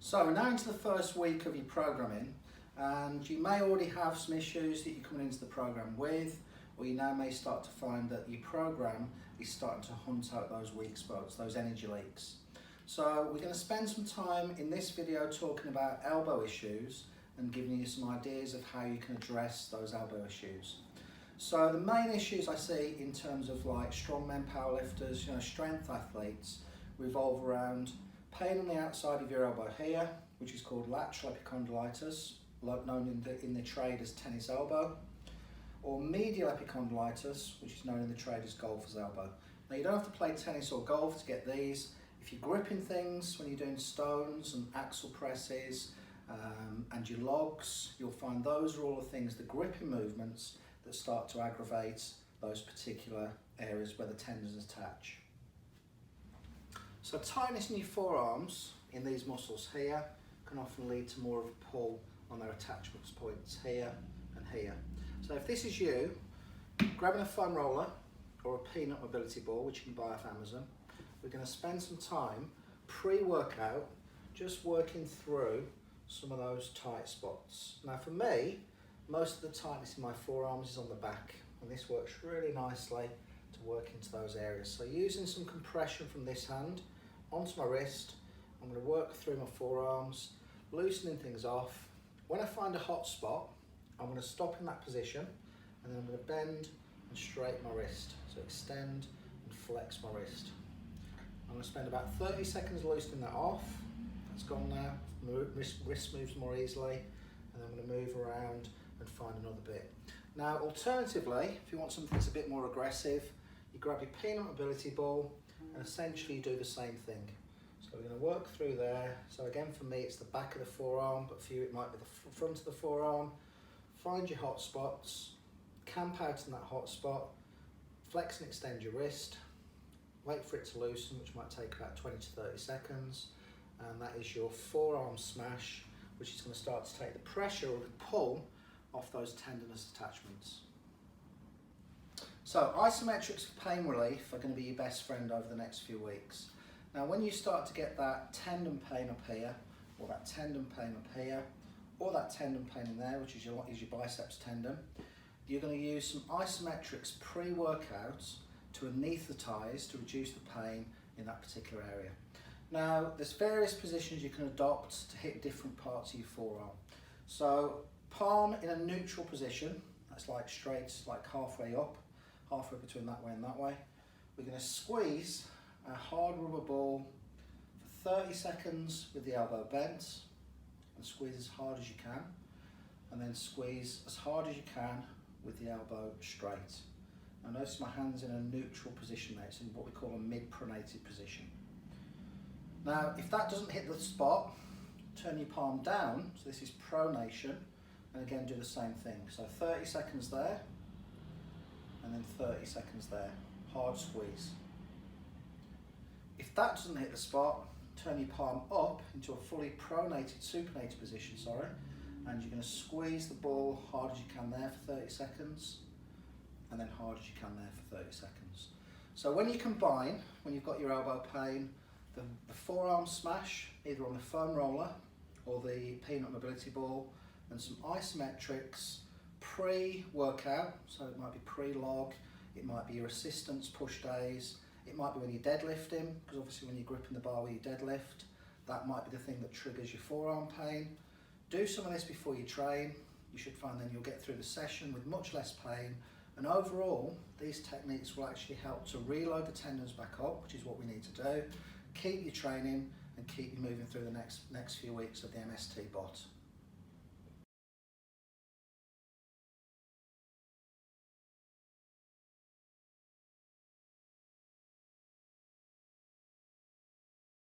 So we're now into the first week of your programming, and you may already have some issues that you're coming into the program with, or you now may start to find that your program is starting to hunt out those weak spots, those energy leaks. So we're going to spend some time in this video talking about elbow issues and giving you some ideas of how you can address those elbow issues. So the main issues I see in terms of like strongmen, powerlifters, strength athletes revolve around pain on the outside of your elbow here, which is called lateral epicondylitis, known in the trade as tennis elbow, or medial epicondylitis, which is known in the trade as golfer's elbow. Now you don't have to play tennis or golf to get these. If you're gripping things when you're doing stones and axle presses and your logs, you'll find those are all the things, the gripping movements that start to aggravate those particular areas where the tendons attach. So tightness in your forearms in these muscles here can often lead to more of a pull on their attachment points here and here. So if this is you, grabbing a foam roller or a peanut mobility ball, which you can buy off Amazon, we're going to spend some time pre-workout just working through some of those tight spots. Now for me, most of the tightness in my forearms is on the back, and this works really nicely to work into those areas. So using some compression from this hand onto my wrist, I'm going to work through my forearms, loosening things off. When I find a hot spot, I'm going to stop in that position, and then I'm going to bend and straighten my wrist. So extend and flex my wrist. I'm going to spend about 30 seconds loosening that off. That's gone now. Wrist moves more easily, and then I'm going to move around and find another bit. Now alternatively, if you want something that's a bit more aggressive, you grab your peanut mobility ball and essentially you do the same thing. So we're going to work through there. So again, for me it's the back of the forearm, but for you it might be the front of the forearm. Find your hot spots, camp out in that hot spot, flex and extend your wrist, wait for it to loosen, which might take about 20 to 30 seconds, and that is your forearm smash, which is going to start to take the pressure or the pull off those tendinous attachments. So isometrics for pain relief are going to be your best friend over the next few weeks. Now when you start to get that tendon pain up here, or that tendon pain up here, or that tendon pain in there, which is your biceps tendon, you're going to use some isometrics pre-workout to anaesthetize to reduce the pain in that particular area. Now there's various positions you can adopt to hit different parts of your forearm. So palm in a neutral position, that's like straight, like halfway up, halfway between that way and that way. We're going to squeeze a hard rubber ball for 30 seconds with the elbow bent, and squeeze as hard as you can, and then squeeze as hard as you can with the elbow straight. Now notice my hand's in a neutral position there, it's in what we call a mid-pronated position. Now if that doesn't hit the spot, turn your palm down, so this is pronation, and again do the same thing. So 30 seconds there, and then 30 seconds there, hard squeeze. If that doesn't hit the spot, turn your palm up into a fully pronated, supinated position, and you're going to squeeze the ball hard as you can there for 30 seconds, and then hard as you can there for 30 seconds. So when you combine, when you've got your elbow pain, the forearm smash, either on the foam roller or the peanut mobility ball, and some isometrics pre-workout, so it might be pre-log, it might be your assistance push days, it might be when you're deadlifting, because obviously when you're gripping the bar while you deadlift, that might be the thing that triggers your forearm pain. Do some of this before you train. You should find then you'll get through the session with much less pain, and overall these techniques will actually help to reload the tendons back up, which is what we need to do, keep you training and keep you moving through the next few weeks of the MST bot.